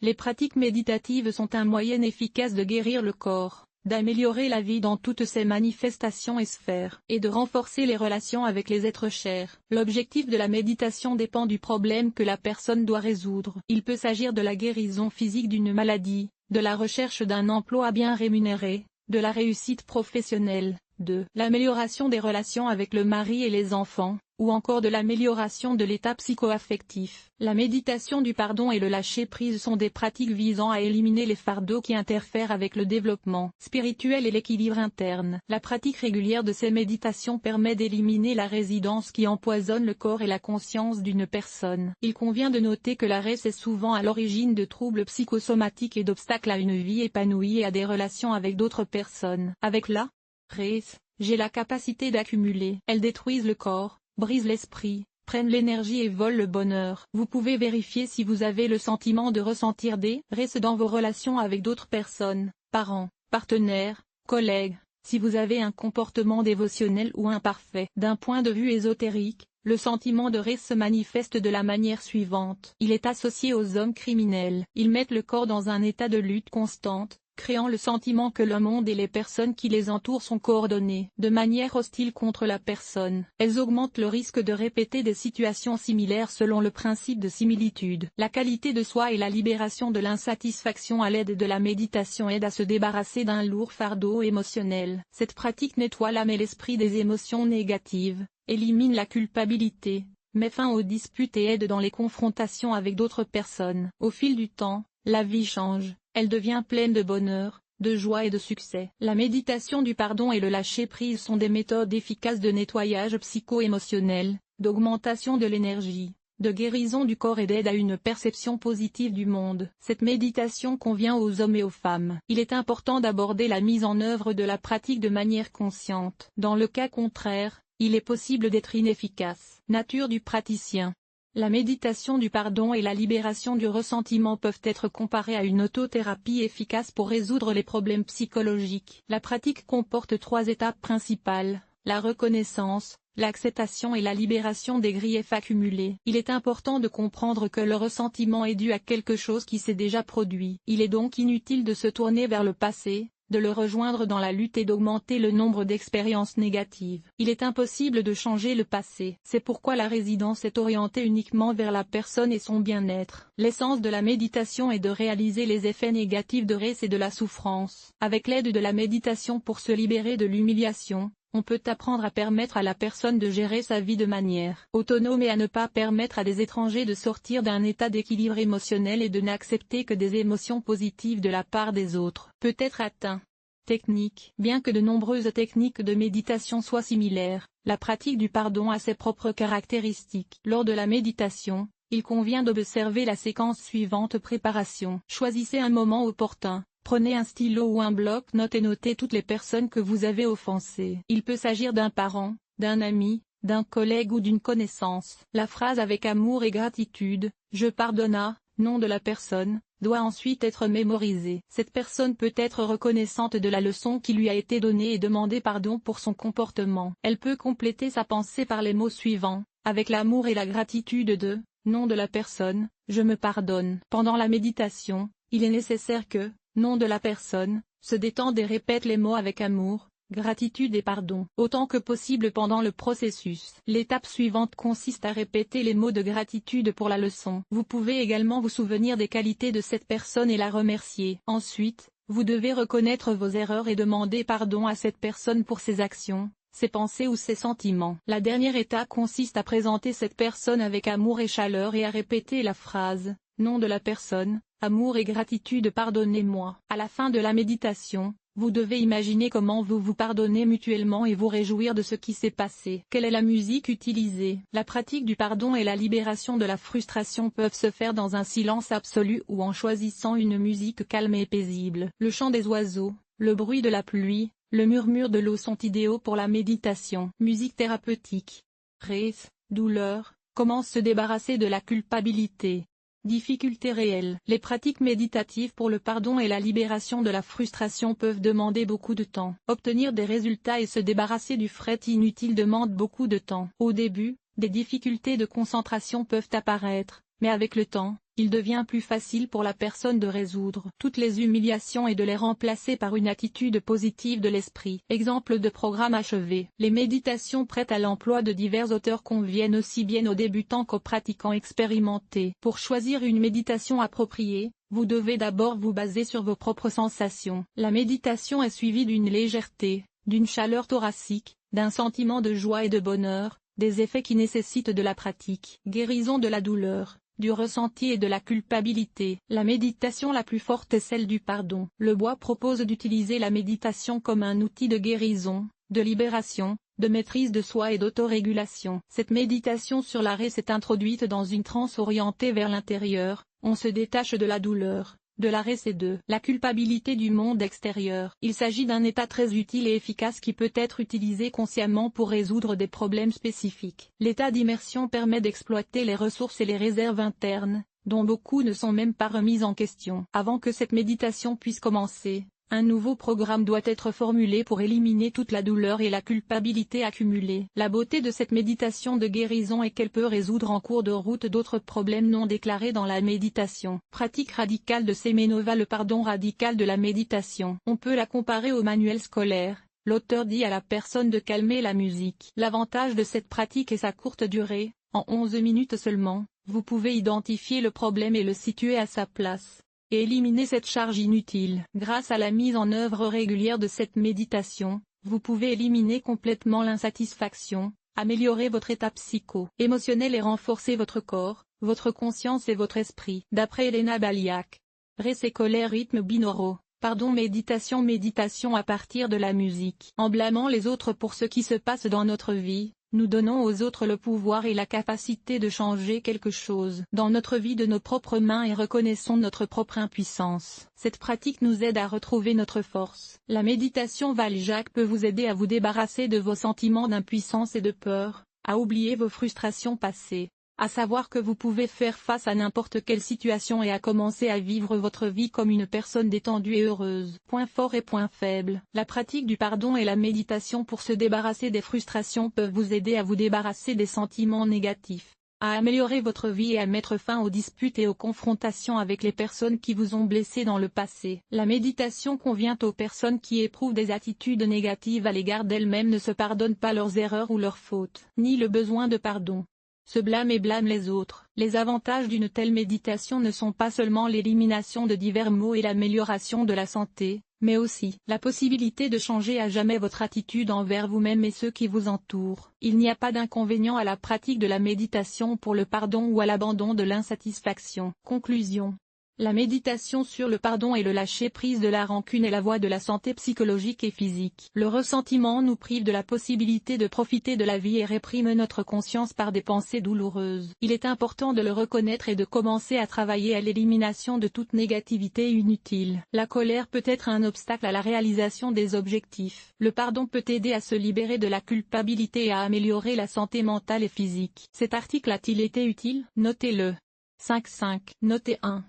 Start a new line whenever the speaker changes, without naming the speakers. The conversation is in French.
Les pratiques méditatives sont un moyen efficace de guérir le corps, d'améliorer la vie dans toutes ses manifestations et sphères, et de renforcer les relations avec les êtres chers. L'objectif de la méditation dépend du problème que la personne doit résoudre. Il peut s'agir de la guérison physique d'une maladie, de la recherche d'un emploi bien rémunéré, de la réussite professionnelle, de l'amélioration des relations avec le mari et les enfants, ou encore de l'amélioration de l'état psycho-affectif. La méditation du pardon et le lâcher-prise sont des pratiques visant à éliminer les fardeaux qui interfèrent avec le développement spirituel et l'équilibre interne. La pratique régulière de ces méditations permet d'éliminer la résidence qui empoisonne le corps et la conscience d'une personne. Il convient de noter que l'arrêt est souvent à l'origine de troubles psychosomatiques et d'obstacles à une vie épanouie et à des relations avec d'autres personnes. Avec la res, j'ai la capacité d'accumuler. Elles détruisent le corps, brisent l'esprit, prennent l'énergie et volent le bonheur. Vous pouvez vérifier si vous avez le sentiment de ressentir des res dans vos relations avec d'autres personnes, parents, partenaires, collègues, si vous avez un comportement dévotionnel ou imparfait. D'un point de vue ésotérique, le sentiment de res se manifeste de la manière suivante. Il est associé aux hommes criminels. Ils mettent le corps dans un état de lutte constante, créant le sentiment que le monde et les personnes qui les entourent sont coordonnés de manière hostile contre la personne. Elles augmentent le risque de répéter des situations similaires selon le principe de similitude. La qualité de soi et la libération de l'insatisfaction à l'aide de la méditation aident à se débarrasser d'un lourd fardeau émotionnel. Cette pratique nettoie l'âme et l'esprit des émotions négatives, élimine la culpabilité, met fin aux disputes et aide dans les confrontations avec d'autres personnes. Au fil du temps, la vie change. Elle devient pleine de bonheur, de joie et de succès. La méditation du pardon et le lâcher-prise sont des méthodes efficaces de nettoyage psycho-émotionnel, d'augmentation de l'énergie, de guérison du corps et d'aide à une perception positive du monde. Cette méditation convient aux hommes et aux femmes. Il est important d'aborder la mise en œuvre de la pratique de manière consciente. Dans le cas contraire, il est possible d'être inefficace. Nature du praticien. La méditation du pardon et la libération du ressentiment peuvent être comparées à une autothérapie efficace pour résoudre les problèmes psychologiques. La pratique comporte 3 étapes principales: la reconnaissance, l'acceptation et la libération des griefs accumulés. Il est important de comprendre que le ressentiment est dû à quelque chose qui s'est déjà produit. Il est donc inutile de se tourner vers le passé, de le rejoindre dans la lutte et d'augmenter le nombre d'expériences négatives. Il est impossible de changer le passé. C'est pourquoi la résidence est orientée uniquement vers la personne et son bien-être. L'essence de la méditation est de réaliser les effets négatifs de res et de la souffrance. Avec l'aide de la méditation pour se libérer de l'humiliation, on peut apprendre à permettre à la personne de gérer sa vie de manière autonome et à ne pas permettre à des étrangers de sortir d'un état d'équilibre émotionnel et de n'accepter que des émotions positives de la part des autres. Peut être atteint. Technique. Bien que de nombreuses techniques de méditation soient similaires, la pratique du pardon a ses propres caractéristiques. Lors de la méditation, il convient d'observer la séquence suivante: préparation. Choisissez un moment opportun. Prenez un stylo ou un bloc-notes et notez toutes les personnes que vous avez offensées. Il peut s'agir d'un parent, d'un ami, d'un collègue ou d'une connaissance. La phrase avec amour et gratitude, je pardonne à, nom de la personne, doit ensuite être mémorisée. Cette personne peut être reconnaissante de la leçon qui lui a été donnée et demander pardon pour son comportement. Elle peut compléter sa pensée par les mots suivants: avec l'amour et la gratitude de, nom de la personne, je me pardonne. Pendant la méditation, il est nécessaire que, nom de la personne, se détende et répète les mots avec amour, gratitude et pardon, autant que possible pendant le processus. L'étape suivante consiste à répéter les mots de gratitude pour la leçon. Vous pouvez également vous souvenir des qualités de cette personne et la remercier. Ensuite, vous devez reconnaître vos erreurs et demander pardon à cette personne pour ses actions, ses pensées ou ses sentiments. La dernière étape consiste à présenter cette personne avec amour et chaleur et à répéter la phrase, nom de la personne, amour et gratitude, pardonnez-moi. À la fin de la méditation, vous devez imaginer comment vous vous pardonnez mutuellement et vous réjouir de ce qui s'est passé. Quelle est la musique utilisée? La pratique du pardon et la libération de la frustration peuvent se faire dans un silence absolu ou en choisissant une musique calme et paisible. Le chant des oiseaux, le bruit de la pluie, le murmure de l'eau sont idéaux pour la méditation. Musique thérapeutique. Res, douleur, comment se débarrasser de la culpabilité. Difficultés réelles. Les pratiques méditatives pour le pardon et la libération de la frustration peuvent demander beaucoup de temps. Obtenir des résultats et se débarrasser du fret inutile demande beaucoup de temps. Au début, des difficultés de concentration peuvent apparaître, mais avec le temps, il devient plus facile pour la personne de résoudre toutes les humiliations et de les remplacer par une attitude positive de l'esprit. Exemple de programme achevé. Les méditations prêtes à l'emploi de divers auteurs conviennent aussi bien aux débutants qu'aux pratiquants expérimentés. Pour choisir une méditation appropriée, vous devez d'abord vous baser sur vos propres sensations. La méditation est suivie d'une légèreté, d'une chaleur thoracique, d'un sentiment de joie et de bonheur, des effets qui nécessitent de la pratique. Guérison de la douleur, du ressenti et de la culpabilité. La méditation la plus forte est celle du pardon. Le bois propose d'utiliser la méditation comme un outil de guérison, de libération, de maîtrise de soi et d'autorégulation. Cette méditation sur l'arrêt s'est introduite dans une transe orientée vers l'intérieur, on se détache de la douleur, de l'arrêt et de la culpabilité du monde extérieur. Il s'agit d'un état très utile et efficace qui peut être utilisé consciemment pour résoudre des problèmes spécifiques. L'état d'immersion permet d'exploiter les ressources et les réserves internes, dont beaucoup ne sont même pas remises en question. Avant que cette méditation puisse commencer, un nouveau programme doit être formulé pour éliminer toute la douleur et la culpabilité accumulées. La beauté de cette méditation de guérison est qu'elle peut résoudre en cours de route d'autres problèmes non déclarés dans la méditation. Pratique radicale de Semenova. Le pardon radical de la méditation. On peut la comparer au manuel scolaire. L'auteur dit à la personne de calmer la musique. L'avantage de cette pratique est sa courte durée, en 11 minutes seulement, vous pouvez identifier le problème et le situer à sa place et éliminer cette charge inutile. Grâce à la mise en œuvre régulière de cette méditation, vous pouvez éliminer complètement l'insatisfaction, améliorer votre état psycho-émotionnel et renforcer votre corps, votre conscience et votre esprit. D'après Elena Baliak. Résécolaire rythme binauraux. Pardon méditation à partir de la musique. En blâmant les autres pour ce qui se passe dans notre vie, nous donnons aux autres le pouvoir et la capacité de changer quelque chose dans notre vie de nos propres mains et reconnaissons notre propre impuissance. Cette pratique nous aide à retrouver notre force. La méditation Valjac peut vous aider à vous débarrasser de vos sentiments d'impuissance et de peur, à oublier vos frustrations passées, à savoir que vous pouvez faire face à n'importe quelle situation et à commencer à vivre votre vie comme une personne détendue et heureuse. Point fort et point faible. La pratique du pardon et la méditation pour se débarrasser des frustrations peuvent vous aider à vous débarrasser des sentiments négatifs, à améliorer votre vie et à mettre fin aux disputes et aux confrontations avec les personnes qui vous ont blessé dans le passé. La méditation convient aux personnes qui éprouvent des attitudes négatives à l'égard d'elles-mêmes, ne se pardonnent pas leurs erreurs ou leurs fautes, ni le besoin de pardon, se blâment et blâment les autres. Les avantages d'une telle méditation ne sont pas seulement l'élimination de divers maux et l'amélioration de la santé, mais aussi la possibilité de changer à jamais votre attitude envers vous-même et ceux qui vous entourent. Il n'y a pas d'inconvénient à la pratique de la méditation pour le pardon ou à l'abandon de l'insatisfaction. Conclusion. La méditation sur le pardon et le lâcher-prise de la rancune est la voie de la santé psychologique et physique. Le ressentiment nous prive de la possibilité de profiter de la vie et réprime notre conscience par des pensées douloureuses. Il est important de le reconnaître et de commencer à travailler à l'élimination de toute négativité inutile. La colère peut être un obstacle à la réalisation des objectifs. Le pardon peut aider à se libérer de la culpabilité et à améliorer la santé mentale et physique. Cet article a-t-il été utile? Notez-le. 5.5. Notez 1.